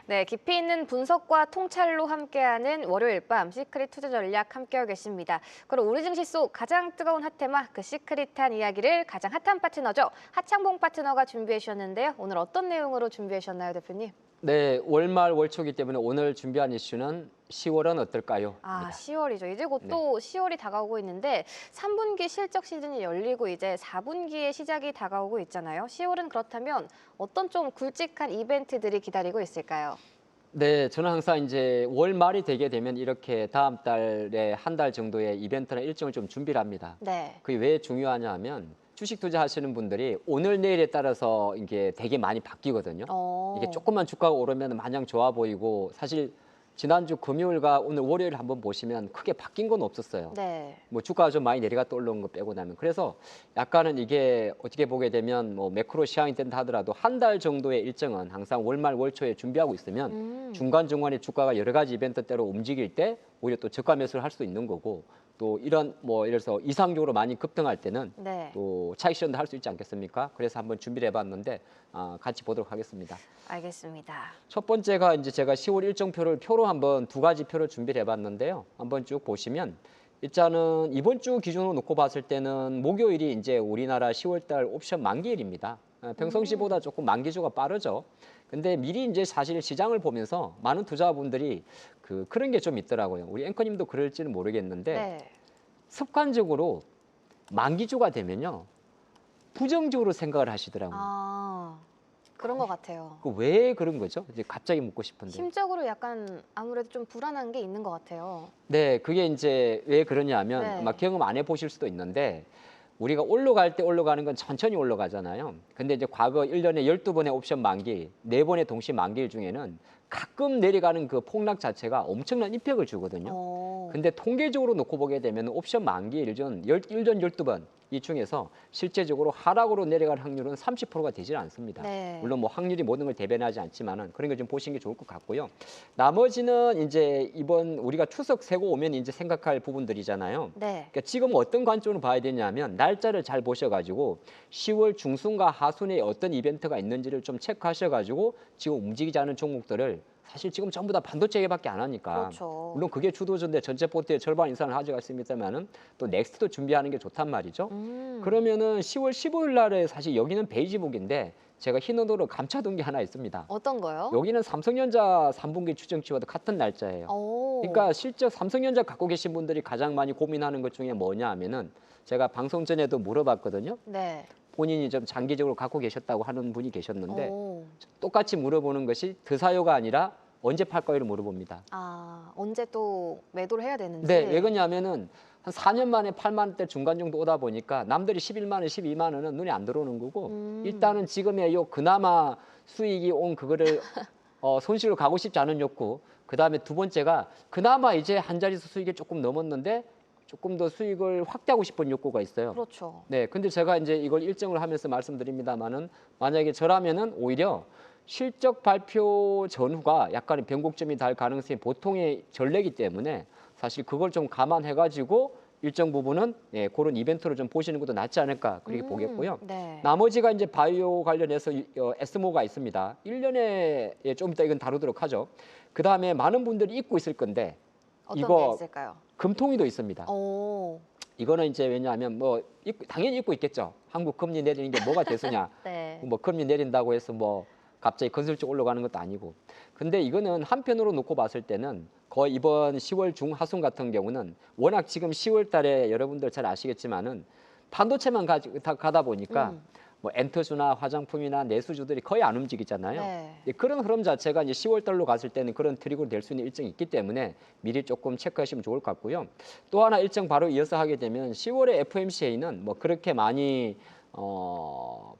네, 깊이 있는 분석과 통찰로 함께하는 월요일 밤 시크릿 투자 전략 함께하고 계십니다. 그럼 우리 증시 속 가장 뜨거운 핫테마, 그 시크릿한 이야기를 가장 핫한 파트너죠. 하창봉 파트너가 준비해 주셨는데요. 오늘 어떤 내용으로 준비해 주셨나요, 대표님? 네, 월말 월초기 때문에 오늘 준비한 이슈는 10월은 어떨까요? 아, 입니다. 10월이죠. 이제 곧 네. 또 10월이 다가오고 있는데 3분기 실적 시즌이 열리고 이제 4분기의 시작이 다가오고 있잖아요. 10월은 그렇다면 어떤 좀 굵직한 이벤트들이 기다리고 있을까요? 네, 저는 항상 이제 월 말이 되게 되면 이렇게 다음 달에 한 달 정도의 이벤트나 일정을 좀 준비를 합니다. 네. 그게 왜 중요하냐 하면 주식 투자하시는 분들이 오늘 내일에 따라서 이게 되게 많이 바뀌거든요. 이게 조금만 주가가 오르면 마냥 좋아 보이고 사실 지난주 금요일과 오늘 월요일 한번 보시면 크게 바뀐 건 없었어요. 네. 뭐 주가가 좀 많이 내려갔다 올라온 거 빼고 나면 그래서 약간은 이게 어떻게 보게 되면 뭐 매크로 시황이 된다 하더라도 한 달 정도의 일정은 항상 월말 월초에 준비하고 있으면 중간중간에 주가가 여러 가지 이벤트 때로 움직일 때 오히려 또 저가 매수를 할 수 있는 거고 또 이런 뭐 예를 들어서 이상적으로 많이 급등할 때는 네. 또 차익 실현도 할 수 있지 않겠습니까? 그래서 한번 준비를 해봤는데 같이 보도록 하겠습니다. 알겠습니다. 첫 번째가 이제 제가 10월 일정표를 표로 한번 두 가지 표를 준비를 해봤는데요. 한번 쭉 보시면 일단은 이번 주 기준으로 놓고 봤을 때는 목요일이 이제 우리나라 10월달 옵션 만기일입니다. 평상시보다 조금 만기주가 빠르죠. 근데 미리 이제 사실 시장을 보면서 많은 투자분들이 그런 게 좀 있더라고요. 우리 앵커님도 그럴지는 모르겠는데 네. 습관적으로 만기주가 되면요 부정적으로 생각을 하시더라고요. 아, 그런 것 같아요. 왜 그런 거죠? 이제 갑자기 묻고 싶은데. 심적으로 약간 아무래도 좀 불안한 게 있는 것 같아요. 네, 그게 이제 왜 그러냐면 네. 아마 경험 안 해보실 수도 있는데 우리가 올라갈 때 올라가는 건 천천히 올라가잖아요. 근데 이제 과거 1년에 12번의 옵션 만기, 4번의 동시 만기일 중에는 가끔 내려가는 그 폭락 자체가 엄청난 임팩을 주거든요. 근데 통계적으로 놓고 보게 되면 옵션 만기일 전 1년 12번 이 중에서 실제적으로 하락으로 내려갈 확률은 30%가 되질 않습니다. 네. 물론 뭐 확률이 모든 걸 대변하지 않지만은 그런 걸 좀 보시는 게 좋을 것 같고요. 나머지는 이제 이번 우리가 추석 세고 오면 이제 생각할 부분들이잖아요. 네. 그러니까 지금 어떤 관점으로 봐야 되냐면 날짜를 잘 보셔가지고 10월 중순과 하순에 어떤 이벤트가 있는지를 좀 체크하셔가지고 지금 움직이지 않은 종목들을 사실 지금 전부 다 반도체계밖에 안 하니까 그렇죠. 물론 그게 주도주인데 전체 포트의 절반 이상을 가져갈 수 있습니다만은 또 넥스트도 준비하는 게 좋단 말이죠. 그러면은 10월 15일 날에 사실 여기는 베이지북인데 제가 흰 언어로 감춰둔 게 하나 있습니다. 어떤 거요? 여기는 삼성전자 3분기 추정치와도 같은 날짜예요. 그러니까 실제 삼성전자 갖고 계신 분들이 가장 많이 고민하는 것 중에 뭐냐 하면은 제가 방송 전에도 물어봤거든요. 네. 본인이 좀 장기적으로 갖고 계셨다고 하는 분이 계셨는데 오. 똑같이 물어보는 것이 드사요가 아니라 언제 팔 거예요 물어봅니다. 아, 언제 또 매도를 해야 되는지. 네, 왜 그러냐면은 한 4년 만에 8만 원대 중간 정도 오다 보니까 남들이 11만 원, 12만 원은 눈에 안 들어오는 거고 일단은 지금의 요 그나마 수익이 온 그거를 손실로 가고 싶지 않은 욕구. 그다음에 두 번째가 그나마 이제 한 자릿수 수익이 조금 넘었는데 조금 더 수익을 확대하고 싶은 욕구가 있어요. 그렇죠. 네, 근데 제가 이제 이걸 일정을 하면서 말씀드립니다만은 만약에 저라면은 오히려 실적 발표 전후가 약간의 변곡점이 달 가능성이 보통의 전례이기 때문에 사실 그걸 좀 감안해가지고 일정 부분은 그런 이벤트를 좀 보시는 것도 낫지 않을까 그렇게 보겠고요. 네. 나머지가 이제 바이오 관련해서 에스모가 있습니다. 1년에 좀 이따 이건 다루도록 하죠. 그 다음에 많은 분들이 잊고 있을 건데 어떤 게 이거 있을까요? 금통위도 있습니다. 오. 이거는 이제 왜냐하면 뭐 당연히 잊고 있겠죠. 한국 금리 내리는 게 뭐가 대수냐. 네. 뭐 금리 내린다고 해서 뭐 갑자기 건설적 올라가는 것도 아니고. 근데 이거는 한편으로 놓고 봤을 때는 거의 이번 10월 중하순 같은 경우는 워낙 지금 10월 달에 여러분들 잘 아시겠지만은 반도체만 가다 보니까 뭐 엔터주나 화장품이나 내수주들이 거의 안 움직이잖아요. 네. 그런 흐름 자체가 이제 10월 달로 갔을 때는 그런 트리거로 될 수 있는 일정이 있기 때문에 미리 조금 체크하시면 좋을 것 같고요. 또 하나 일정 바로 이어서 하게 되면 10월에 FMCA는 뭐 그렇게 많이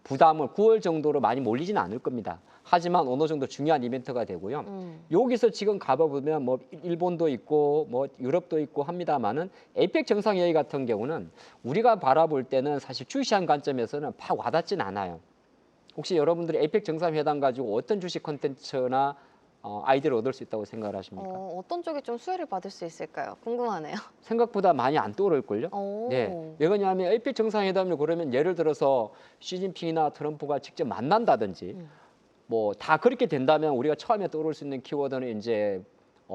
부담을 9월 정도로 많이 몰리지는 않을 겁니다. 하지만 어느 정도 중요한 이벤트가 되고요. 여기서 지금 가봐보면 뭐 일본도 있고 뭐 유럽도 있고 합니다만은 에이펙 정상회의 같은 경우는 우리가 바라볼 때는 사실 주시한 관점에서는 팍 와닿진 않아요. 혹시 여러분들이 에이펙 정상회담 가지고 어떤 주식 콘텐츠나 아이디어를 얻을 수 있다고 생각을 하십니까? 어떤 쪽이 좀 수혜를 받을 수 있을까요? 궁금하네요. 생각보다 많이 안 떠오를걸요? 오. 네. 왜 그러냐면 에이펙 정상회담을 그러면 예를 들어서 시진핑이나 트럼프가 직접 만난다든지 뭐 다 그렇게 된다면 우리가 처음에 떠오를 수 있는 키워드는 이제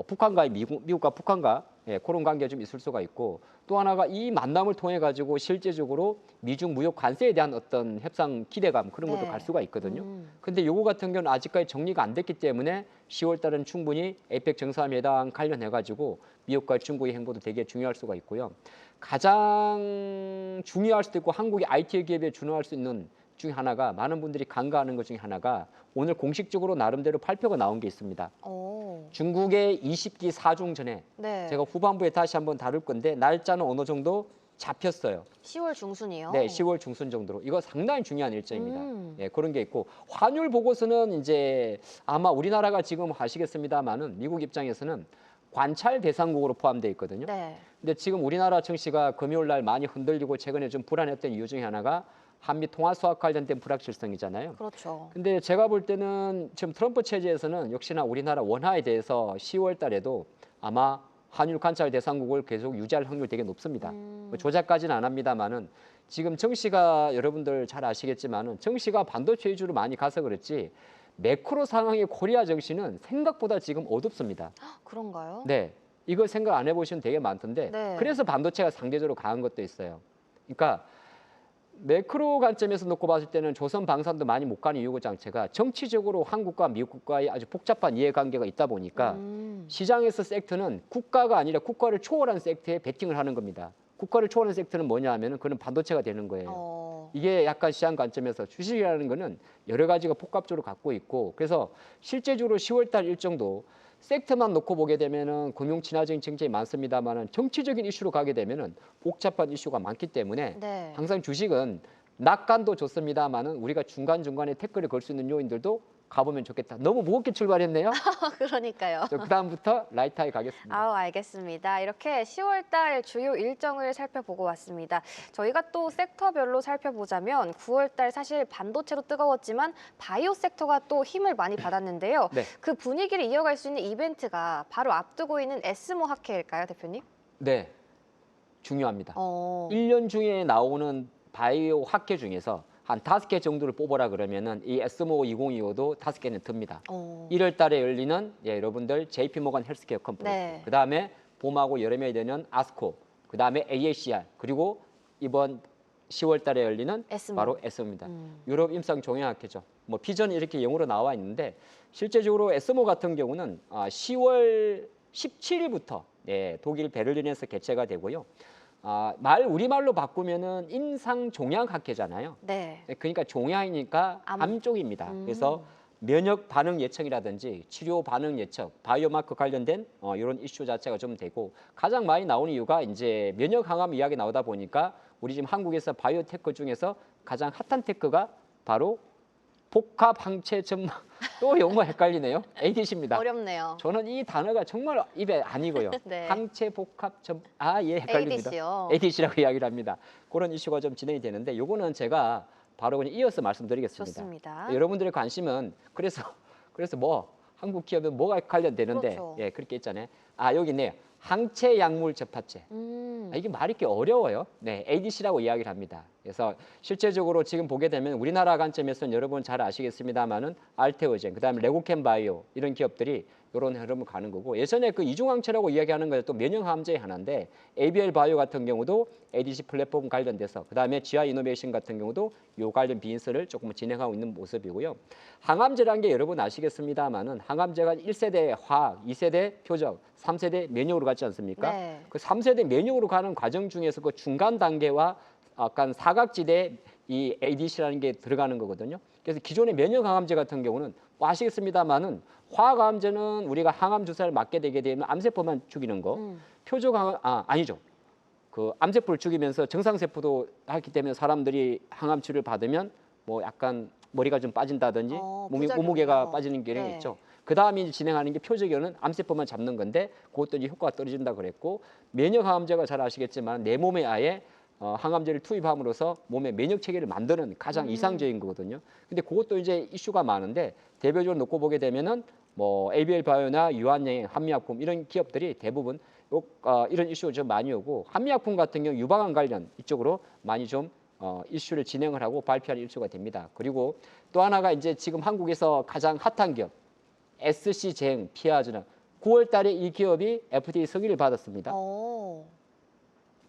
북한과의 미국과 북한과 그런 관계가 좀 있을 수가 있고 또 하나가 이 만남을 통해 가지고 실제적으로 미중 무역 관세에 대한 어떤 협상 기대감 그런 것도 네. 갈 수가 있거든요. 근데 요거 같은 경우는 아직까지 정리가 안 됐기 때문에 10월 달은 충분히 에이펙 정상회담 관련해 가지고 미국과 중국의 행보도 되게 중요할 수가 있고요. 가장 중요할 수도 있고 한국의 IT 기업에 준할 수 있는 중에 하나가 많은 분들이 간과하는 것 중에 하나가 오늘 공식적으로 나름대로 발표가 나온 게 있습니다. 오. 중국의 20기 4중 전에 네. 제가 후반부에 다시 한번 다룰 건데 날짜는 어느 정도 잡혔어요. 10월 중순이요. 네, 10월 중순 정도로. 이거 상당히 중요한 일정입니다. 네. 그런 게 있고 환율 보고서는 이제 아마 우리나라가 지금 아시겠습니다만은 미국 입장에서는 관찰 대상국으로 포함되어 있거든요. 네. 근데 지금 우리나라 증시가 금요일 날 많이 흔들리고 최근에 좀 불안했던 이유 중에 하나가 한미 통화 수학 관련된 불확실성이잖아요. 그렇죠. 근데 제가 볼 때는 지금 트럼프 체제에서는 역시나 우리나라 원화에 대해서 10월 달에도 아마 환율 관찰 대상국을 계속 유지할 확률 되게 높습니다. 뭐 조작까지는 안 합니다만은 지금 정시가 여러분들 잘 아시겠지만은 정시가 반도체 위주로 많이 가서 그렇지 매크로 상황의 코리아 정시는 생각보다 지금 어둡습니다. 그런가요? 네, 이거 생각 안 해보시면 되게 많던데 네. 그래서 반도체가 상대적으로 강한 것도 있어요. 그러니까 매크로 관점에서 놓고 봤을 때는 조선 방산도 많이 못 가는 이유 자체가 정치적으로 한국과 미국과의 아주 복잡한 이해관계가 있다 보니까 시장에서 섹터는 국가가 아니라 국가를 초월한 섹터에 베팅을 하는 겁니다. 국가를 초월한 섹터는 뭐냐 하면은 그는 반도체가 되는 거예요. 이게 약간 시장 관점에서 주식이라는 거는 여러 가지가 복합적으로 갖고 있고 그래서 실제적으로 10월 달 일정도 섹터만 놓고 보게 되면은 금융 친화적인 정책이 많습니다만은 정치적인 이슈로 가게 되면은 복잡한 이슈가 많기 때문에 네. 항상 주식은 낙관도 좋습니다만은 우리가 중간중간에 태클을 걸 수 있는 요인들도 가보면 좋겠다. 너무 무겁게 출발했네요. 그러니까요. 그다음부터 라이트하게 가겠습니다. 아우, 알겠습니다. 이렇게 10월 달 주요 일정을 살펴보고 왔습니다. 저희가 또 섹터별로 살펴보자면 9월 달 사실 반도체도 뜨거웠지만 바이오 섹터가 또 힘을 많이 받았는데요. 네. 그 분위기를 이어갈 수 있는 이벤트가 바로 앞두고 있는 에스모 학회일까요, 대표님? 네, 중요합니다. 1년 1년 중에 나오는 바이오 학회 중에서 한 5개 정도를 뽑아라 그러면은 이 에스모 2025도 5개는 듭니다. 1월 달에 열리는 여러분들 JP 모건 헬스케어 컨퍼런스. 네. 그다음에 봄하고 여름에 되는 아스코. 그다음에 AACR. 그리고 이번 10월 달에 열리는 에스모. 바로 에스모입니다. 유럽 임상 종양학회죠. 뭐 비전이 이렇게 영어로 나와 있는데 실제적으로 에스모 같은 경우는 10월 17일부터 독일 베를린에서 개최가 되고요. 우리말로 바꾸면은 임상 종양학회잖아요. 네. 그러니까 종양이니까 암 쪽입니다. 그래서 면역 반응 예측이라든지 치료 반응 예측, 바이오마크 관련된 이런 이슈 자체가 좀 되고 가장 많이 나오는 이유가 이제 면역 항암 이야기 나오다 보니까 우리 지금 한국에서 바이오테크 중에서 가장 핫한 테크가 바로 복합 항체 점막 또 영어 헷갈리네요. ADC입니다. 어렵네요. 저는 이 단어가 정말 입에 안 익어요. 네. 항체 복합 점 헷갈립니다. ADC요. ADC라고 이야기를 합니다. 그런 이슈가 좀 진행이 되는데 요거는 제가 바로 그냥 이어서 말씀드리겠습니다. 좋습니다. 여러분들의 관심은 그래서 뭐 한국 기업은 뭐가 관련되는데 그렇죠. 그렇게 있잖아요. 여기 있네요. 항체 약물 접합제. 이게 말이 꽤 어려워요. 네, ADC라고 이야기를 합니다. 그래서 실제적으로 지금 보게 되면 우리나라 관점에서는 여러분 잘 아시겠습니다만은 알테오젠, 그다음에 레고캠 바이오 이런 기업들이 이런 흐름을 가는 거고 예전에 그 이중항체라고 이야기하는 것도 면역항암제의 하나인데 ABL 바이오 같은 경우도 ADC 플랫폼 관련돼서 그다음에 GI 이노베이션 같은 경우도 요 관련 비인서를 조금 진행하고 있는 모습이고요. 항암제라는 게 여러분 아시겠습니다만은 항암제가 1세대 화학, 2세대 표적, 3세대 면역으로 갔지 않습니까? 네. 그 3세대 면역으로 가는 과정 중에서 그 중간 단계와 약간 사각지대 이 ADC라는 게 들어가는 거거든요. 그래서 기존의 면역 항암제 같은 경우는 뭐 아시겠습니다만은 화학 항암제는 우리가 항암 주사를 맞게 되게 되면 암세포만 죽이는 거. 표적 항암 아니죠. 그 암세포를 죽이면서 정상세포도 하기 때문에 사람들이 항암 치료를 받으면 뭐 약간 머리가 좀 빠진다든지 몸무게가 부작용이요. 빠지는 경향이 네. 있죠. 그 다음에 진행하는 게 표적이는 암세포만 잡는 건데 그것도 이제 효과가 떨어진다 그랬고 면역 항암제가 잘 아시겠지만 내 몸에 아예 항암제를 투입함으로써 몸의 면역 체계를 만드는 가장 이상적인 거거든요. 근데 그것도 이제 이슈가 많은데 대표적으로 놓고 보게 되면은 뭐 ABL 바이오나 유한여행, 한미약품 이런 기업들이 대부분 이런 이슈가 좀 많이 오고 한미약품 같은 경우 유방암 관련 이쪽으로 많이 좀 이슈를 진행을 하고 발표하는 이슈가 됩니다. 그리고 또 하나가 이제 지금 한국에서 가장 핫한 기업 SC제행 피아주나 9월 달에 이 기업이 FDA 승인을 받았습니다. 오.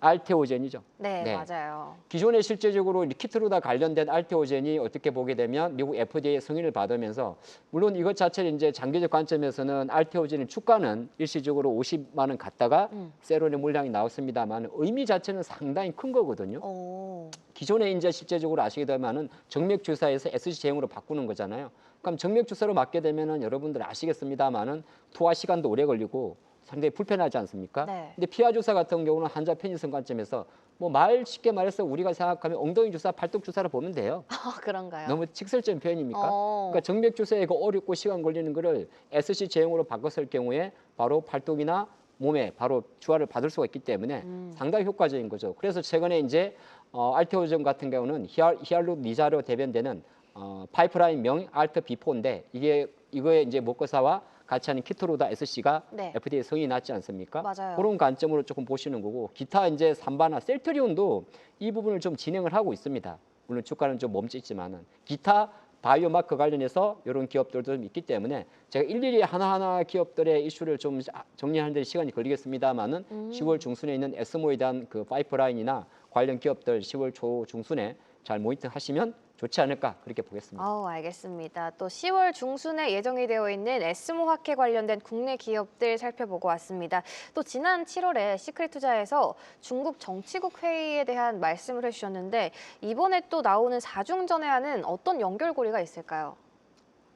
알테오젠이죠. 네, 네. 맞아요. 기존에 실제적으로 키트로다 관련된 알테오젠이 어떻게 보게 되면 미국 FDA 승인을 받으면서 물론 이것 자체는 이제 장기적 관점에서는 알테오젠의 주가는 일시적으로 50만 원 갔다가 세론의 물량이 나왔습니다만 의미 자체는 상당히 큰 거거든요. 오. 기존에 이제 실제적으로 아시게 되면은 정맥 주사에서 SC제형으로 바꾸는 거잖아요. 그럼 정맥 주사로 맞게 되면은 여러분들 아시겠습니다만은 투하 시간도 오래 걸리고 상당히 불편하지 않습니까? 네. 근데 피하 주사 같은 경우는 환자 편의성 관점에서 뭐 말 쉽게 말해서 우리가 생각하면 엉덩이 주사, 팔뚝 주사를 보면 돼요. 그런가요? 너무 직설적인 표현입니까? 어. 그러니까 정맥 주사에 그 어렵고 시간 걸리는 거를 SC 제형으로 바꿨을 경우에 바로 팔뚝이나 몸에 바로 주화를 받을 수가 있기 때문에 상당히 효과적인 거죠. 그래서 최근에 이제 알테오젠 같은 경우는 히알루니자로 대변되는 파이프라인명 알트 비포인데 이거에 이제 먹거사와 같이 하는 키토로다 SC가 네. FDA 성이 났지 않습니까? 맞아요. 그런 관점으로 조금 보시는 거고 기타 이제 삼바나 셀트리온도 이 부분을 좀 진행을 하고 있습니다. 물론 주가는 좀 멈췄지만은 기타 바이오마커 관련해서 이런 기업들도 좀 있기 때문에 제가 일일이 하나하나 기업들의 이슈를 좀 정리하는 데 시간이 걸리겠습니다만은 10월 중순에 있는 에스모에 대한 그 파이프라인이나 관련 기업들 10월 초 중순에 잘 모니터 하시면 좋지 않을까 그렇게 보겠습니다. 알겠습니다. 또 10월 중순에 예정이 되어 있는 에스모 화캐 관련된 국내 기업들 살펴보고 왔습니다. 또 지난 7월에 시크릿 투자에서 중국 정치국 회의에 대한 말씀을 해주셨는데 이번에 또 나오는 4중 전해안은 어떤 연결고리가 있을까요?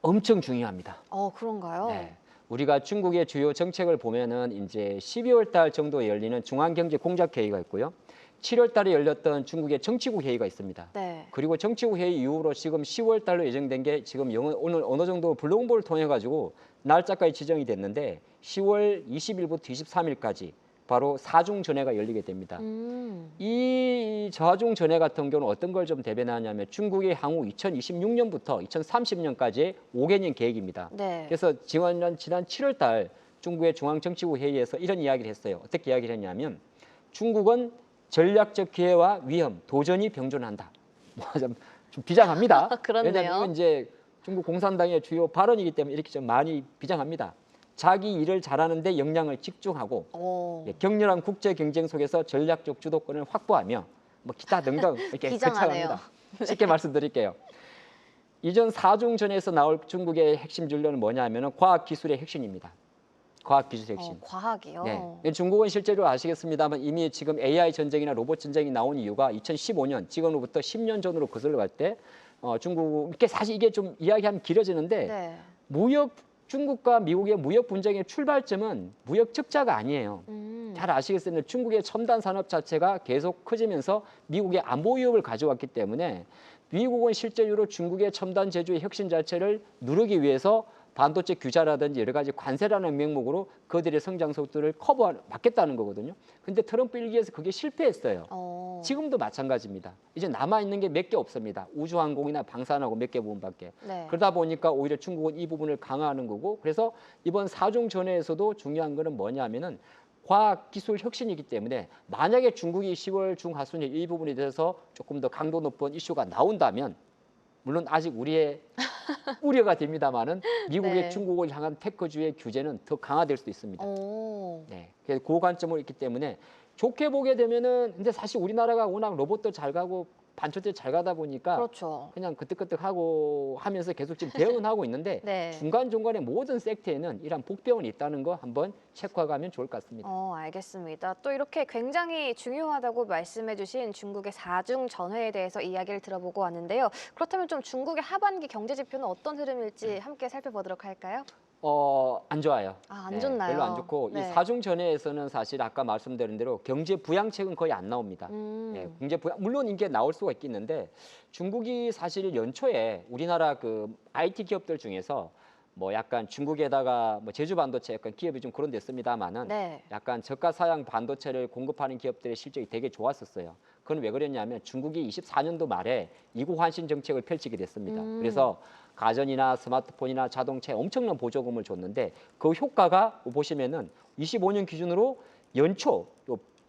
엄청 중요합니다. 그런가요? 네. 우리가 중국의 주요 정책을 보면은 이제 12월 달 정도에 열리는 중앙경제공작회의가 있고요. 7월 달에 열렸던 중국의 정치국 회의가 있습니다. 네. 그리고 정치국 회의 이후로 지금 10월 달로 예정된 게 지금 오늘 어느 정도 블록본을 통해 가지고 날짜까지 지정이 됐는데 10월 20일부터 23일까지 바로 4중 전회가 열리게 됩니다. 이 4중 전회 같은 경우는 어떤 걸 좀 대변하냐면 중국의 향후 2026년부터 2030년까지의 5개년 계획입니다. 네. 그래서 지난 7월 달 중국의 중앙정치국 회의에서 이런 이야기를 했어요. 어떻게 이야기를 했냐면 중국은 전략적 기회와 위험, 도전이 병존한다. 좀 비장합니다. 그렇네요. 왜냐하면 이건 이제 중국 공산당의 주요 발언이기 때문에 이렇게 좀 많이 비장합니다. 자기 일을 잘하는데 역량을 집중하고 격렬한 국제 경쟁 속에서 전략적 주도권을 확보하며 뭐 기타 등등 이렇게 비장하네요. 거창합니다. 쉽게 말씀드릴게요. 이전 4중 전에서 나올 중국의 핵심 전략은 뭐냐면은 과학 기술의 핵심입니다. 과학 기술의 핵심. 과학이요? 네. 중국은 실제로 아시겠습니다만 이미 지금 AI 전쟁이나 로봇 전쟁이 나온 이유가 2015년 지금으로부터 10년 전으로 거슬러 갈 때 중국 이렇게 사실 이게 좀 이야기하면 길어지는데 네. 중국과 미국의 무역 분쟁의 출발점은 무역 적자가 아니에요. 잘 아시겠습니다. 중국의 첨단 산업 자체가 계속 커지면서 미국의 안보 위협을 가져왔기 때문에 미국은 실제로 중국의 첨단 제조의 혁신 자체를 누르기 위해서 반도체 규제라든지 여러 가지 관세라는 명목으로 그들의 성장 속도를 막겠다는 거거든요. 근데 트럼프 일기에서 그게 실패했어요. 지금도 마찬가지입니다. 이제 남아있는 게 몇 개 없습니다. 우주항공이나 방산하고 몇 개 부분밖에. 네. 그러다 보니까 오히려 중국은 이 부분을 강화하는 거고 그래서 이번 4중 전회에서도 중요한 거는 뭐냐면은 과학 기술 혁신이기 때문에 만약에 중국이 10월 중하순에 이 부분에 대해서 조금 더 강도 높은 이슈가 나온다면 물론 아직 우리의 우려가 됩니다만은 미국의 네. 중국을 향한 테크주의 규제는 더 강화될 수도 있습니다. 네, 그래서 그 관점으로 있기 때문에 좋게 보게 되면은 근데 사실 우리나라가 워낙 로봇도 잘 가고 반도체 잘 가다 보니까 그렇죠. 그냥 그뜩그뜩하고 하면서 계속 지금 대응은 하고 있는데 네. 중간중간에 모든 섹터에는 이런 복병은 있다는 거 한번 체크하면 좋을 것 같습니다. 알겠습니다. 또 이렇게 굉장히 중요하다고 말씀해 주신 중국의 4중 전회에 대해서 이야기를 들어보고 왔는데요. 그렇다면 좀 중국의 하반기 경제 지표는 어떤 흐름일지 함께 살펴보도록 할까요? 안 좋아요. 안 좋나요? 별로 안 좋고 네. 이 4중 전회에서는 사실 아까 말씀드린 대로 경제 부양책은 거의 안 나옵니다. 경제 부양 물론 이게 나올 수가 있겠는데 중국이 사실 연초에 우리나라 그 IT 기업들 중에서 뭐 약간 중국에다가 뭐 제주 반도체 약간 기업이 좀 그런 데습니다만은 네. 약간 저가 사양 반도체를 공급하는 기업들의 실적이 되게 좋았었어요. 그건 왜 그랬냐면 중국이 24년도 말에 이구 환신 정책을 펼치게 됐습니다. 그래서 가전이나 스마트폰이나 자동차에 엄청난 보조금을 줬는데 그 효과가 보시면은 25년 기준으로 연초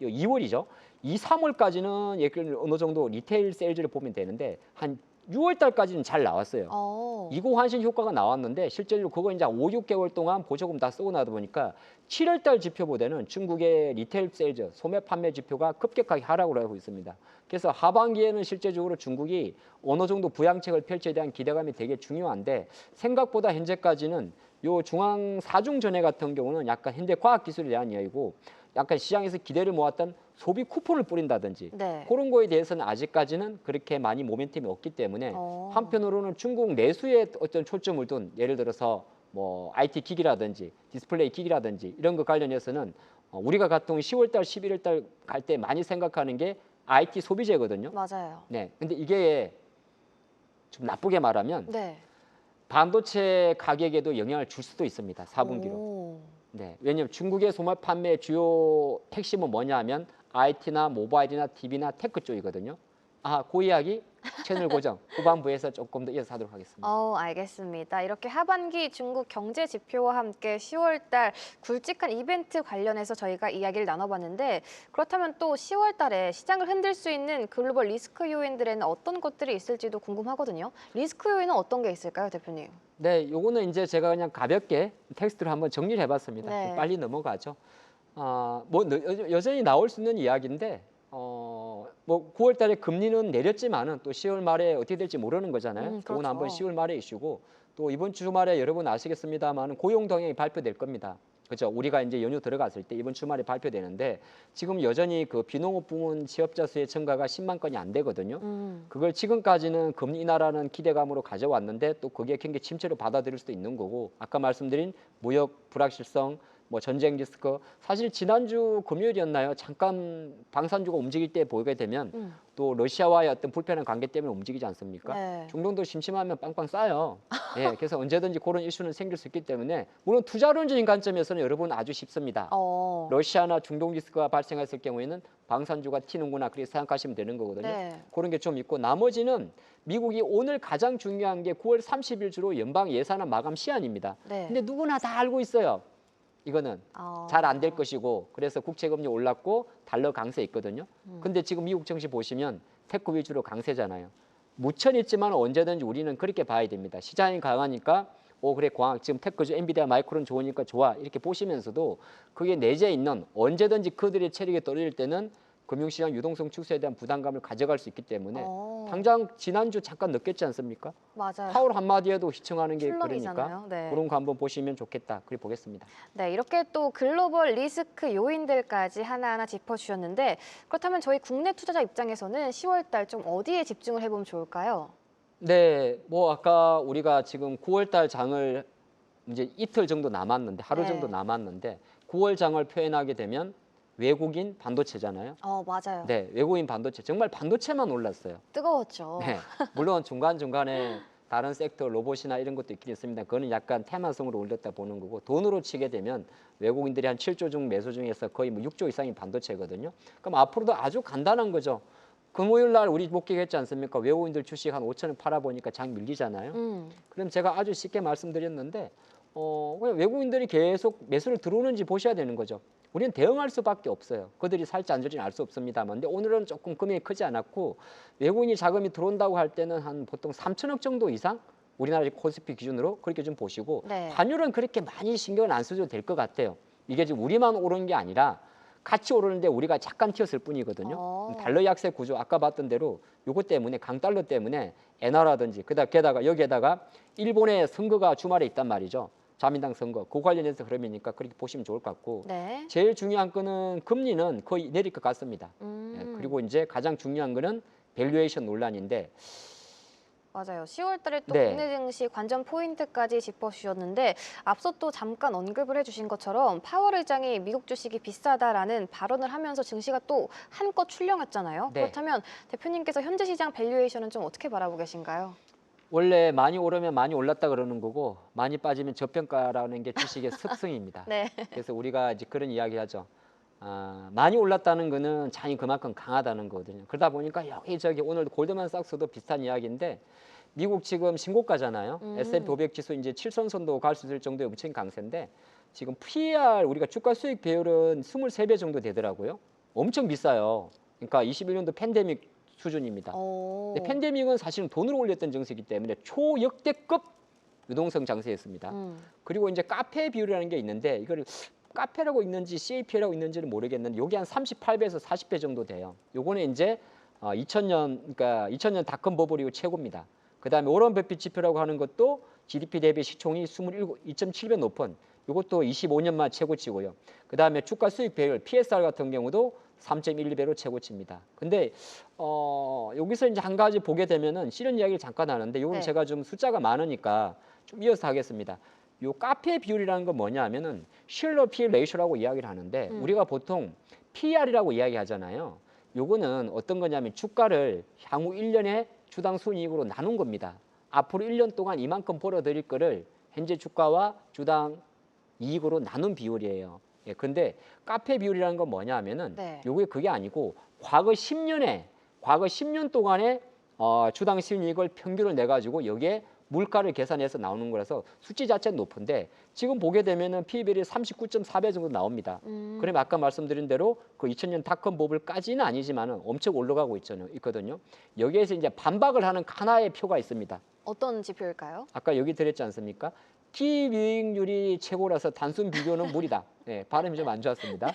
2월이죠. 2, 3월까지는 어느 정도 리테일 세일즈를 보면 되는데 한 6월 달까지는 잘 나왔어요. 이고 환신 효과가 나왔는데 실제로 그거 이제 5, 6개월 동안 보조금 다 쓰고 나다 보니까 7월 달 지표보다는 중국의 리테일 세일즈, 소매 판매 지표가 급격하게 하락을 하고 있습니다. 그래서 하반기에는 실제적으로 중국이 어느 정도 부양책을 펼쳐에 대한 기대감이 되게 중요한데 생각보다 현재까지는 요 중앙 사중 전회 같은 경우는 약간 현대 과학 기술에 대한 이야기고 약간 시장에서 기대를 모았던 소비 쿠폰을 뿌린다든지 네. 그런 거에 대해서는 아직까지는 그렇게 많이 모멘텀이 없기 때문에 한편으로는 중국 내수에 어떤 초점을 둔 예를 들어서 뭐 IT 기기라든지 디스플레이 기기라든지 이런 것 관련해서는 우리가 같은 10월 달, 11월 달 갈 때 많이 생각하는 게 IT 소비재거든요. 맞아요. 네. 근데 이게 좀 나쁘게 말하면 네. 반도체 가격에도 영향을 줄 수도 있습니다. 4분기로. 오. 네, 왜냐하면 중국의 소매 판매 주요 핵심은 뭐냐면 IT나 모바일이나 TV나 테크 쪽이거든요. 그 이야기 채널 고정 후반부에서 조금 더 이어서 하도록 하겠습니다. 알겠습니다. 이렇게 하반기 중국 경제 지표와 함께 10월 달 굵직한 이벤트 관련해서 저희가 이야기를 나눠봤는데 그렇다면 또 10월 달에 시장을 흔들 수 있는 글로벌 리스크 요인들에는 어떤 것들이 있을지도 궁금하거든요. 리스크 요인은 어떤 게 있을까요, 대표님? 네, 요거는 이제 제가 그냥 가볍게 텍스트로 한번 정리를 해봤습니다. 네. 빨리 넘어가죠. 여전히 나올 수 있는 이야기인데 뭐 9월 달에 금리는 내렸지만은 또 10월 말에 어떻게 될지 모르는 거잖아요. 그건 그렇죠. 한번 10월 말에 이슈고 또 이번 주말에 여러분 아시겠습니다만은 고용 동향이 발표될 겁니다. 그렇죠. 우리가 이제 연휴 들어갔을 때 이번 주말에 발표되는데 지금 여전히 그 비농업 부문 취업자 수의 증가가 10만 건이 안 되거든요. 그걸 지금까지는 금리 인하라는 기대감으로 가져왔는데 또 그게 굉장히 침체로 받아들일 수도 있는 거고 아까 말씀드린 무역 불확실성 뭐 전쟁 리스크 사실 지난주 금요일이었나요? 잠깐 방산주가 움직일 때 보게 되면 또 러시아와의 어떤 불편한 관계 때문에 움직이지 않습니까? 네. 중동도 심심하면 빵빵 싸요. 예, 그래서 언제든지 그런 이슈는 생길 수 있기 때문에 물론 투자론적인 관점에서는 여러분 아주 쉽습니다. 러시아나 중동 리스크가 발생했을 경우에는 방산주가 튀는구나 그렇게 생각하시면 되는 거거든요. 네. 그런 게 좀 있고 나머지는 미국이 오늘 가장 중요한 게 9월 30일 주로 연방 예산안 마감 시한입니다. 네. 근데 누구나 다 알고 있어요. 이거는 잘 안 될 것이고 그래서 국채금리 올랐고 달러 강세 있거든요. 근데 지금 미국 증시 보시면 테크 위주로 강세잖아요. 묻혀 있지만 언제든지 우리는 그렇게 봐야 됩니다. 시장이 강하니까 그래 지금 테크주 엔비디아 마이크론 좋으니까 좋아 이렇게 보시면서도 그게 내재해 있는 언제든지 그들의 체력이 떨어질 때는 금융시장 유동성 축소에 대한 부담감을 가져갈 수 있기 때문에 당장 지난주 잠깐 느꼈지 않습니까? 맞아요. 파월 한마디에도 희청하는 게 출렁이잖아요. 그러니까 네. 그런 거 한번 보시면 좋겠다. 그렇게 보겠습니다. 네, 이렇게 또 글로벌 리스크 요인들까지 하나하나 짚어주셨는데 그렇다면 저희 국내 투자자 입장에서는 10월 달 좀 어디에 집중을 해보면 좋을까요? 네, 뭐 아까 우리가 지금 9월 달 장을 이제 이틀 정도 남았는데 하루 네. 정도 남았는데 9월 장을 표현하게 되면 외국인 반도체잖아요. 맞아요. 네, 외국인 반도체 정말 반도체만 올랐어요. 뜨거웠죠. 네, 물론 중간중간에 다른 섹터 로봇이나 이런 것도 있긴 있습니다. 그거는 약간 테마성으로 올렸다 보는 거고 돈으로 치게 되면 외국인들이 한 7조 중 매수 중에서 거의 뭐 6조 이상이 반도체거든요. 그럼 앞으로도 아주 간단한 거죠. 금요일 날 우리 목격했지 않습니까? 외국인들 주식 한 5천원 팔아보니까 장 밀리잖아요. 그럼 제가 아주 쉽게 말씀드렸는데 그냥 외국인들이 계속 매수를 들어오는지 보셔야 되는 거죠. 우리는 대응할 수밖에 없어요. 그들이 살지 안 줄지는 알 수 없습니다만. 근데 오늘은 조금 금액이 크지 않았고 외국인이 자금이 들어온다고 할 때는 한 보통 3천억 정도 이상 우리나라 코스피 기준으로 그렇게 좀 보시고 네. 환율은 그렇게 많이 신경을 안 써도 될 것 같아요. 이게 지금 우리만 오르는 게 아니라 같이 오르는데 우리가 잠깐 튀었을 뿐이거든요. 달러 약세 구조 아까 봤던 대로 요거 때문에 강달러 때문에 엔화라든지 게다가 여기에다가 일본의 선거가 주말에 있단 말이죠. 자민당 선거 그 관련해서 흐름이니까 그렇게 보시면 좋을 것 같고 네. 제일 중요한 거는 금리는 거의 내릴 것 같습니다. 예, 그리고 이제 가장 중요한 거는 밸류에이션 논란인데 맞아요. 10월 달에 또 네. 국내 증시 관전 포인트까지 짚어주셨는데 앞서 또 잠깐 언급을 해주신 것처럼 파월 의장이 미국 주식이 비싸다라는 발언을 하면서 증시가 또 한껏 출렁였잖아요. 네. 그렇다면 대표님께서 현재 시장 밸류에이션은 좀 어떻게 바라보고 계신가요? 원래 많이 오르면 많이 올랐다 그러는 거고 많이 빠지면 저평가라는 게 주식의 습성입니다. 네. 그래서 우리가 이제 그런 이야기 하죠. 많이 올랐다는 거는 장이 그만큼 강하다는 거거든요. 그러다 보니까 여기저기 오늘 골드만삭스도 비슷한 이야기인데 미국 지금 신고가잖아요. S&P 500 지수 이제 7선선도 갈 수 있을 정도의 엄청 강세인데 지금 PER 우리가 주가 수익 배율은 23배 정도 되더라고요. 엄청 비싸요. 그러니까 21년도 팬데믹 수준입니다. 오. 근데 팬데믹은 사실은 돈을 올렸던 정세이기 때문에 초역대급 유동성 장세였습니다. 그리고 이제 카페 비율이라는 게 있는데 이걸 카페라고 있는지 CAP라고 있는지는 모르겠는데 여기 한 38배에서 40배 정도 돼요. 요거는 이제 2000년 그러니까 2000년 닷컴 버블 이후 최고입니다. 그다음에 워런 버핏 지표라고 하는 것도 GDP 대비 시총이 2.7배 높은 이것도 25년만 최고치고요. 그다음에 주가 수익 배율 PSR 같은 경우도 3.12배로 최고치입니다. 근데 여기서 이제 한 가지 보게 되면은 실현 이야기를 잠깐 하는데 이건 네. 제가 좀 숫자가 많으니까 좀 이어서 하겠습니다. 요 카페 비율이라는 건 뭐냐 하면은 실러 P 레이쇼라고 이야기를 하는데 우리가 보통 PR이라고 이야기하잖아요. 요거는 어떤 거냐면 주가를 향후 1년에 주당 순이익으로 나눈 겁니다. 앞으로 1년 동안 이만큼 벌어들일 거를 현재 주가와 주당 이익으로 나눈 비율이에요. 예, 근데 카페 비율이라는 건 뭐냐 하면은 네. 요게 그게 아니고 과거 10년 동안의 주당 순이익을 평균을 내 가지고 여기에 물가를 계산해서 나오는 거라서 수치 자체는 높은데 지금 보게 되면은 PBR이 39.4배 정도 나옵니다. 그럼 아까 말씀드린 대로 그 2000년 닷컴 버블까지는 아니지만은 엄청 올라가고 있거든요. 여기에서 이제 반박을 하는 하나의 표가 있습니다. 어떤 지표일까요? 아까 여기 드렸지 않습니까? 기이익률이 최고라서 단순 비교는 무리다. 네, 발음이 좀 안 좋았습니다.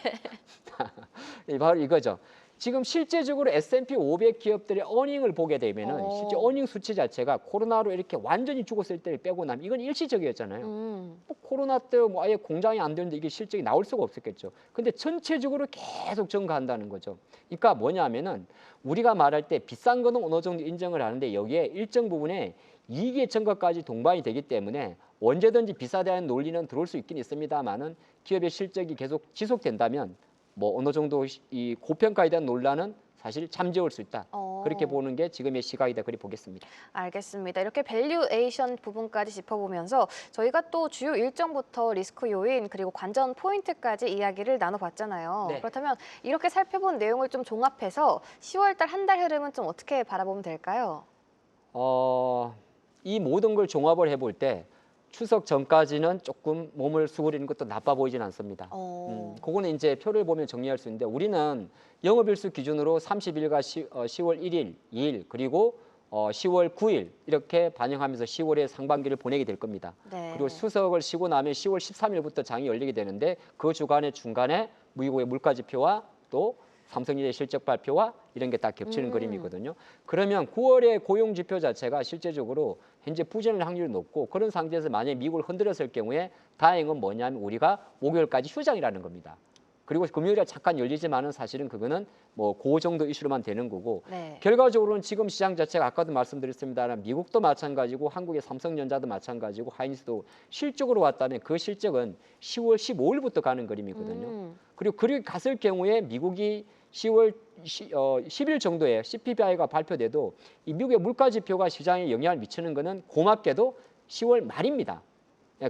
바로 이거죠. 지금 실제적으로 S&P 500 기업들의 어닝을 보게 되면은 실제 어닝 수치 자체가 코로나로 이렇게 완전히 죽었을 때를 빼고 나면 이건 일시적이었잖아요. 뭐 코로나 때 뭐 아예 공장이 안 되는데 이게 실적이 나올 수가 없었겠죠. 근데 전체적으로 계속 증가한다는 거죠. 그러니까 뭐냐면은 우리가 말할 때 비싼 거는 어느 정도 인정을 하는데 여기에 일정 부분에 이익의 증가까지 동반이 되기 때문에 언제든지 비싸다는 논리는 들어올 수 있긴 있습니다만은 기업의 실적이 계속 지속된다면 뭐 어느 정도 이 고평가에 대한 논란은 사실 잠재울 수 있다. 그렇게 보는 게 지금의 시각이다. 그리 보겠습니다. 알겠습니다. 이렇게 밸류에이션 부분까지 짚어보면서 저희가 또 주요 일정부터 리스크 요인 그리고 관전 포인트까지 이야기를 나눠봤잖아요. 네. 그렇다면 이렇게 살펴본 내용을 좀 종합해서 10월 달 한 달 흐름은 좀 어떻게 바라보면 될까요? 이 모든 걸 종합을 해볼 때 추석 전까지는 조금 몸을 수그리는 것도 나빠 보이진 않습니다. 그거는 이제 표를 보면 정리할 수 있는데 우리는 영업일수 기준으로 30일과 10월 1일, 2일 그리고 10월 9일 이렇게 반영하면서 10월의 상반기를 보내게 될 겁니다. 네. 그리고 추석을 쉬고 나면 10월 13일부터 장이 열리게 되는데 그 주간의 중간에 무이고의 물가지표와 또 삼성전자의 실적 발표와 이런 게 다 겹치는 그림이거든요. 그러면 9월의 고용 지표 자체가 실제적으로 현재 부진할 확률이 높고 그런 상태에서 만약에 미국을 흔들었을 경우에 다행은 뭐냐면 우리가 목요일까지 휴장이라는 겁니다. 그리고 금요일에 잠깐 열리지만은 사실은 그거는 뭐 그 정도 이슈로만 되는 거고 네. 결과적으로는 지금 시장 자체가 아까도 말씀드렸습니다만 미국도 마찬가지고 한국의 삼성전자도 마찬가지고 하이닉스도 실적으로 왔다면 그 실적은 10월 15일부터 가는 그림이거든요. 그리고 그렇게 갔을 경우에 미국이 10월 10일 정도에 CPI가 발표돼도 이 미국의 물가 지표가 시장에 영향을 미치는 것은 고맙게도 10월 말입니다.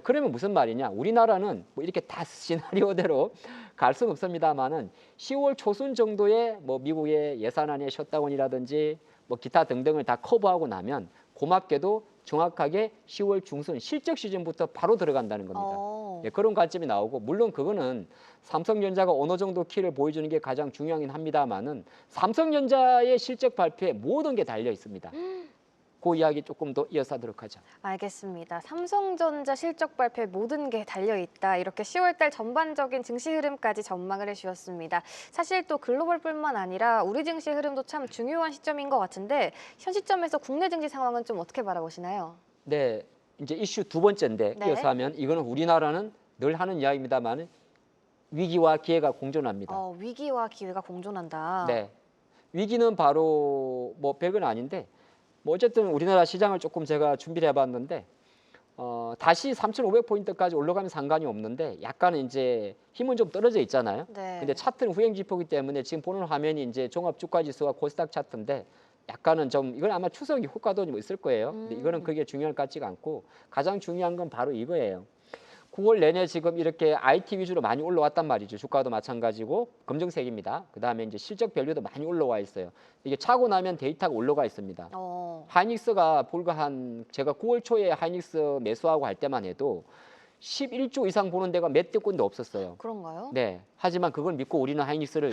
그러면 무슨 말이냐? 우리나라는 뭐 이렇게 다 시나리오대로 갈 수는 없습니다만은 10월 초순 정도에 뭐 미국의 예산안의 셧다운이라든지 뭐 기타 등등을 다 커버하고 나면 고맙게도 정확하게 10월 중순 실적 시즌부터 바로 들어간다는 겁니다. 그런 관점이 나오고 물론 그거는 삼성전자가 어느 정도 키를 보여주는 게 가장 중요하긴 합니다만은 삼성전자의 실적 발표에 모든 게 달려 있습니다. 그 이야기 조금 더 이어서 하도록 하죠. 알겠습니다. 삼성전자 실적 발표에 모든 게 달려있다. 이렇게 10월 달 전반적인 증시 흐름까지 전망을 해주셨습니다. 사실 또 글로벌뿐만 아니라 우리 증시 흐름도 참 중요한 시점인 것 같은데 현 시점에서 국내 증시 상황은 좀 어떻게 바라보시나요? 네, 이제 이슈 두 번째인데 네. 이어서 하면 이거는 우리나라는 늘 하는 이야기입니다만 위기와 기회가 공존합니다. 위기와 기회가 공존한다. 네, 위기는 바로 뭐 별건 아닌데 뭐 어쨌든 우리나라 시장을 조금 제가 준비를 해봤는데 다시 3,500포인트까지 올라가면 상관이 없는데 약간은 이제 힘은 좀 떨어져 있잖아요. 네. 근데 차트는 후행 지표이기 때문에 지금 보는 화면이 이제 종합 주가 지수와 코스닥 차트인데 약간은 좀 이건 아마 추석 효과도 좀 있을 거예요. 근데 이거는 그게 중요할 것 같지가 않고 가장 중요한 건 바로 이거예요. 9월 내내 지금 이렇게 IT 위주로 많이 올라왔단 말이죠. 주가도 마찬가지고 검정색입니다. 그다음에 이제 실적 밸류도 많이 올라와 있어요. 이게 차고 나면 데이터가 올라가 있습니다. 하이닉스가 불과 한 제가 9월 초에 하이닉스 매수하고 할 때만 해도 11조 이상 보는 데가 몇 대 군데 없었어요. 그런가요? 네. 하지만 그걸 믿고 우리는 하이닉스를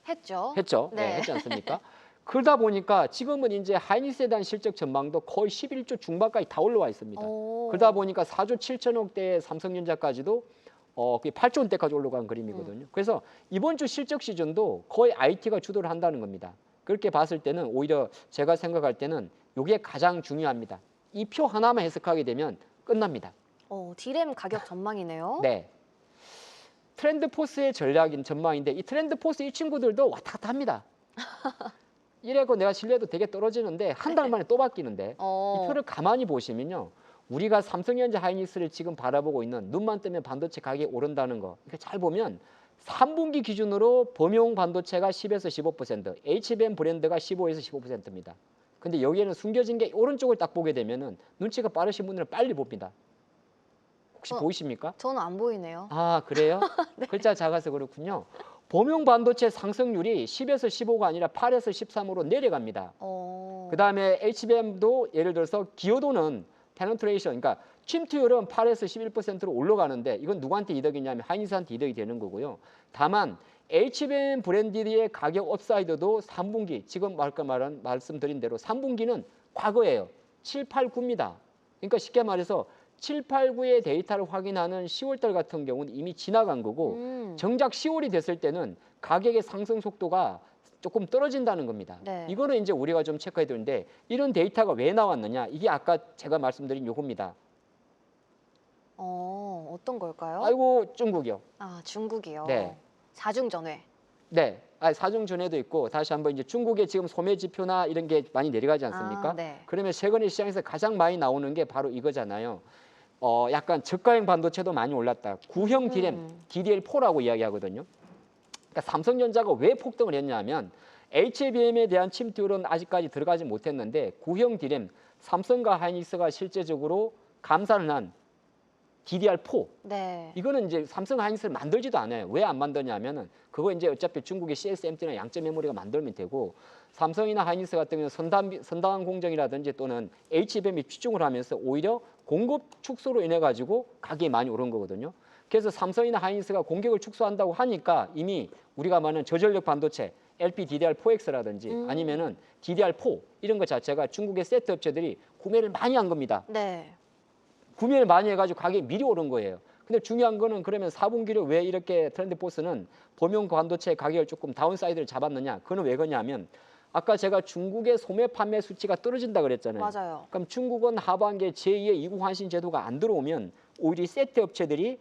했죠. 했죠. 네. 네, 했지 않습니까? 그러다 보니까 지금은 이제 하이닉스에 대한 실적 전망도 거의 11조 중반까지 다 올라와 있습니다. 오. 그러다 보니까 4조 7천억대의 삼성전자까지도 그게 8조 원대까지 올라간 그림이거든요. 그래서 이번 주 실적 시즌도 거의 IT가 주도를 한다는 겁니다. 그렇게 봤을 때는 오히려 제가 생각할 때는 이게 가장 중요합니다. 이 표 하나만 해석하게 되면 끝납니다. 디램 가격 전망이네요. 네. 트렌드 포스의 전략인 전망인데 이 트렌드 포스 이 친구들도 왔다 갔다 합니다. 이래고 내가 신뢰도 되게 떨어지는데 한 달 만에 또 바뀌는데 이 표를 가만히 보시면요. 우리가 삼성전자 하이닉스를 지금 바라보고 있는 눈만 뜨면 반도체 가격이 오른다는 거. 이거 잘 보면 3분기 기준으로 범용 반도체가 10에서 15%, HBM 브랜드가 15에서 15%입니다. 근데 여기에는 숨겨진 게 오른쪽을 딱 보게 되면은 눈치가 빠르신 분들은 빨리 봅니다. 혹시 보이십니까? 저는 안 보이네요. 아, 그래요? 네. 글자 작아서 그렇군요. 범용 반도체 상승률이 10에서 15가 아니라 8에서 13으로 내려갑니다. 그다음에 HBM도 예를 들어서 기여도는 페네트레이션, 그러니까 침투율은 8에서 11%로 올라가는데 이건 누구한테 이득이냐면 하이닉스한테 이득이 되는 거고요. 다만 HBM 브랜디의 가격 업사이드도 3분기, 지금 말씀드린 대로 3분기는 과거예요. 7, 8, 9입니다. 그러니까 쉽게 말해서 7, 8, 9의 데이터를 확인하는 10월달 같은 경우는 이미 지나간 거고 정작 10월이 됐을 때는 가격의 상승 속도가 조금 떨어진다는 겁니다. 네. 이거는 이제 우리가 좀 체크해야 되는데 이런 데이터가 왜 나왔느냐? 이게 아까 제가 말씀드린 요겁니다. 어떤 걸까요? 아이고 중국이요. 아, 중국이요. 네. 사중전회. 네. 사중 전에도 있고 다시 한번 이제 중국의 지금 소매 지표나 이런 게 많이 내려가지 않습니까? 네. 그러면 최근에 시장에서 가장 많이 나오는 게 바로 이거잖아요. 약간 저가형 반도체도 많이 올랐다. 구형 디램, DDR4라고 이야기하거든요. 그러니까 삼성전자가 왜 폭등을 했냐면 HBM에 대한 침투율은 아직까지 들어가지 못했는데 구형 디램, 삼성과 하이닉스가 실제적으로 감산을 한 DDR4. 네. 이거는 이제 삼성 하이닉스를 만들지도 않아요. 왜 안 만드냐면은 그거 이제 어차피 중국의 CSMT나 양적 메모리가 만들면 되고 삼성이나 하이닉스 같은 경우는 선단 공정이라든지 또는 HBM이 추중을 하면서 오히려 공급 축소로 인해 가지고 가격이 많이 오른 거거든요. 그래서 삼성이나 하이닉스가 공격을 축소한다고 하니까 이미 우리가 말하는 저전력 반도체 LPDDR4X라든지 아니면은 DDR4 이런 것 자체가 중국의 세트 업체들이 구매를 많이 한 겁니다. 네. 구매를 많이 해가지고 가격이 미리 오른 거예요. 근데 중요한 거는 그러면 4분기를 왜 이렇게 트렌드 포스는 범용 반도체 가격을 조금 다운사이드를 잡았느냐? 그건 왜 그러냐면 아까 제가 중국의 소매 판매 수치가 떨어진다 그랬잖아요. 맞아요. 그럼 중국은 하반기에 제2의 이국 환신 제도가 안 들어오면 오히려 세트 업체들이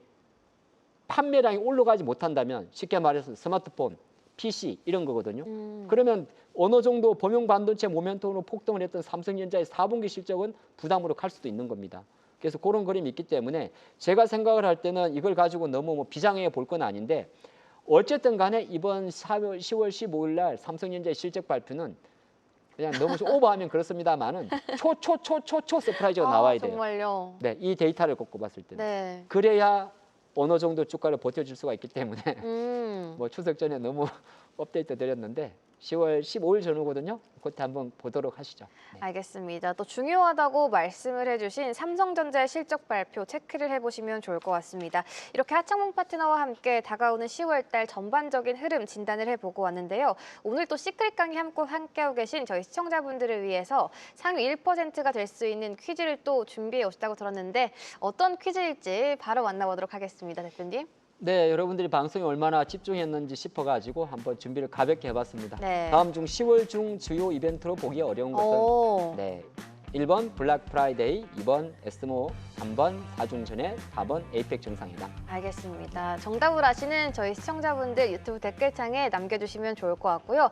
판매량이 올라가지 못한다면 쉽게 말해서 스마트폰, PC 이런 거거든요. 그러면 어느 정도 범용 반도체 모멘텀으로 폭등을 했던 삼성전자의 4분기 실적은 부담으로 갈 수도 있는 겁니다. 그래서 그런 그림이 있기 때문에 제가 생각을 할 때는 이걸 가지고 너무 비장해 볼 건 아닌데 어쨌든 간에 이번 10월 15일 날 삼성전자의 실적 발표는 그냥 너무 오버하면 그렇습니다만은 초 서프라이즈가 나와야 돼요. 정말요. 네, 이 데이터를 걷고 봤을 때는. 네. 그래야 어느 정도 주가를 버텨줄 수가 있기 때문에 음. 추석 전에 너무 업데이트 드렸는데 10월 15일 전후거든요. 그때 한번 보도록 하시죠. 네. 알겠습니다. 또 중요하다고 말씀을 해주신 삼성전자의 실적 발표 체크를 해보시면 좋을 것 같습니다. 이렇게 하창봉 파트너와 함께 다가오는 10월달 전반적인 흐름 진단을 해보고 왔는데요. 오늘 또 시크릿 강의 함께하고 계신 저희 시청자분들을 위해서 상위 1%가 될 수 있는 퀴즈를 또 준비해 오셨다고 들었는데 어떤 퀴즈일지 바로 만나보도록 하겠습니다, 대표님. 네, 여러분들이 방송에 얼마나 집중했는지 싶어가지고 한번 준비를 가볍게 해봤습니다. 네. 다음 중 10월 중 주요 이벤트로 보기 어려운 것은 네, 1번 블랙 프라이데이, 2번 에스모, 3번 사중전회, 4번 에이펙 정상회담. 알겠습니다. 정답을 아시는 저희 시청자분들 유튜브 댓글창에 남겨주시면 좋을 것 같고요.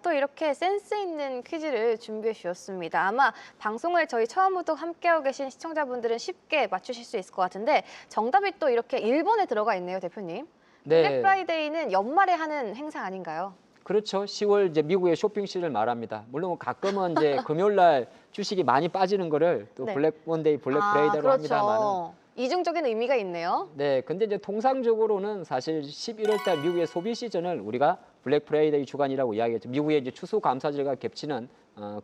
또 이렇게 센스 있는 퀴즈를 준비해 주셨습니다. 아마 방송을 저희 처음부터 함께하고 계신 시청자분들은 쉽게 맞추실 수 있을 것 같은데 정답이 또 이렇게 1번에 들어가 있네요, 대표님. 네. 블랙 프라이데이는 연말에 하는 행사 아닌가요? 그렇죠. 10월 이제 미국의 쇼핑 시를 말합니다. 물론 가끔은 이제 금요일 날 주식이 많이 빠지는 거를 또 네. 블랙 먼데이, 블랙 프라이데이로 그렇죠. 합니다만은 이중적인 의미가 있네요. 네, 근데 이제 통상적으로는 사실 11월 달 미국의 소비 시즌을 우리가 블랙 프라이데이 주간이라고 이야기했죠. 미국의 이제 추수 감사절과 겹치는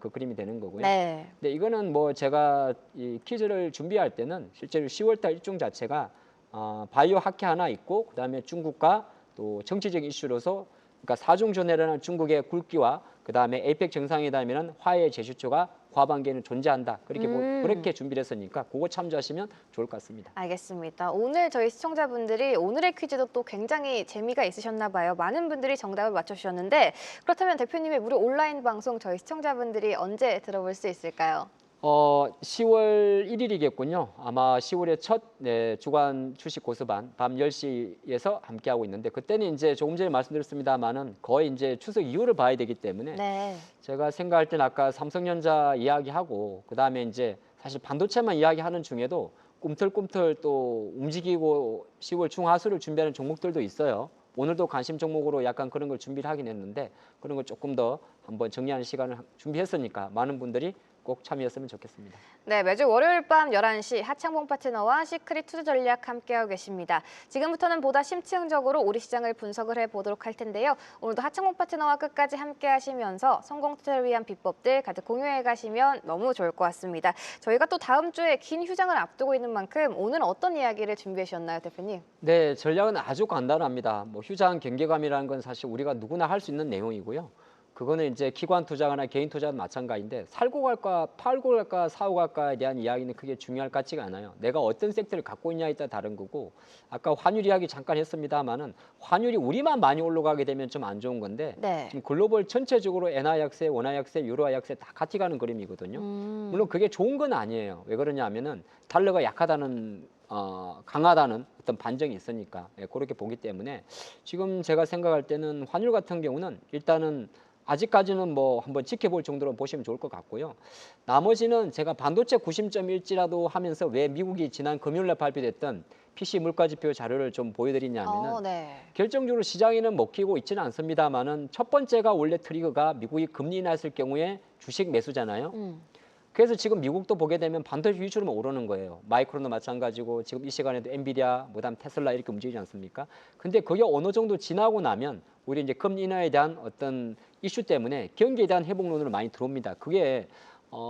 그 그림이 되는 거고요. 네. 근데 이거는 뭐 제가 이 퀴즈를 준비할 때는 실제로 10월 달 일정 자체가 바이오 학회 하나 있고 그다음에 중국과 또 정치적인 이슈로서 그러니까 사중전회라는 중국의 굵기와 그다음에 에이펙 정상회담에는 화해의 제시초가 과반기에는 존재한다. 그렇게 준비를 했으니까 그거 참조하시면 좋을 것 같습니다. 알겠습니다. 오늘 저희 시청자분들이 오늘의 퀴즈도 또 굉장히 재미가 있으셨나 봐요. 많은 분들이 정답을 맞춰주셨는데 그렇다면 대표님의 무료 온라인 방송 저희 시청자분들이 언제 들어볼 수 있을까요? 10월 1일이겠군요. 아마 10월의 첫 주간 주식 고스반 밤 10시에서 함께하고 있는데 그때는 이제 조금 전에 말씀드렸습니다만은 거의 이제 추석 이후를 봐야 되기 때문에 네. 제가 생각할 때는 아까 삼성전자 이야기하고 그다음에 이제 사실 반도체만 이야기하는 중에도 꿈틀꿈틀 또 움직이고 10월 중하수를 준비하는 종목들도 있어요. 오늘도 관심 종목으로 약간 그런 걸 준비를 하긴 했는데 그런 걸 조금 더 한번 정리하는 시간을 준비했으니까 많은 분들이 꼭 참여했으면 좋겠습니다. 네, 매주 월요일 밤 11시 하창봉 파트너와 시크릿 투자 전략 함께하고 계십니다. 지금부터는 보다 심층적으로 우리 시장을 분석을 해보도록 할 텐데요. 오늘도 하창봉 파트너와 끝까지 함께하시면서 성공 투자를 위한 비법들 가득 공유해 가시면 너무 좋을 것 같습니다. 저희가 또 다음 주에 긴 휴장을 앞두고 있는 만큼 오늘 어떤 이야기를 준비해 주셨나요, 대표님? 네, 전략은 아주 간단합니다. 뭐 휴장 경계감이라는 건 사실 우리가 누구나 할 수 있는 내용이고요. 그거는 이제 기관 투자나 개인 투자도 마찬가지인데 살고 갈까 팔고 갈까 사고 갈까에 대한 이야기는 크게 중요할 것 같지가 않아요. 내가 어떤 섹터를 갖고 있냐에 따라 다른 거고 아까 환율 이야기 잠깐 했습니다마는 환율이 우리만 많이 올라가게 되면 좀 안 좋은 건데 네. 지금 글로벌 전체적으로 엔화 약세, 원화 약세, 유로 약세 다 같이 가는 그림이거든요. 물론 그게 좋은 건 아니에요. 왜 그러냐면은 달러가 약하다는 강하다는 어떤 반정이 있으니까 그렇게 보기 때문에 지금 제가 생각할 때는 환율 같은 경우는 일단은 아직까지는 뭐 한번 지켜볼 정도로 보시면 좋을 것 같고요. 나머지는 제가 반도체 구심점일지라도 하면서 왜 미국이 지난 금요일날 발표됐던 PC 물가지표 자료를 좀 보여드리냐면은 네. 결정적으로 시장에는 먹히고 있지는 않습니다만은 첫 번째가 원래 트리거가 미국이 금리 인하했을 경우에 주식 매수잖아요. 그래서 지금 미국도 보게 되면 반도체 위주로만 오르는 거예요. 마이크론도 마찬가지고 지금 이 시간에도 엔비디아, 그다음 테슬라 이렇게 움직이지 않습니까? 근데 그게 어느 정도 지나고 나면 우리 이제 금리 인하에 대한 어떤 이슈 때문에 경기에 대한 회복론으로 많이 들어옵니다. 그게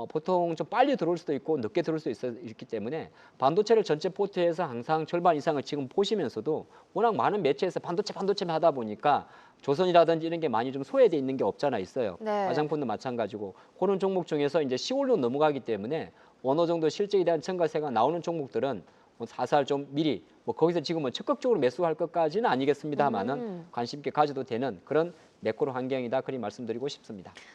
보통 좀 빨리 들어올 수도 있고 늦게 들어올 수도 있기 때문에 반도체를 전체 포트에서 항상 절반 이상을 지금 보시면서도 워낙 많은 매체에서 반도체만 하다 보니까 조선이라든지 이런 게 많이 좀 소외돼 있는 게 없잖아 있어요. 네. 화장품도 마찬가지고 그런 종목 중에서 이제 10월로 넘어가기 때문에 어느 정도 실적에 대한 첨가세가 나오는 종목들은 뭐 사살 좀 미리 뭐 거기서 지금 뭐 적극적으로 매수할 것까지는 아니겠습니다만은 관심 있게 가져도 되는 그런 매크로 환경이다 그리 말씀드리고 싶습니다.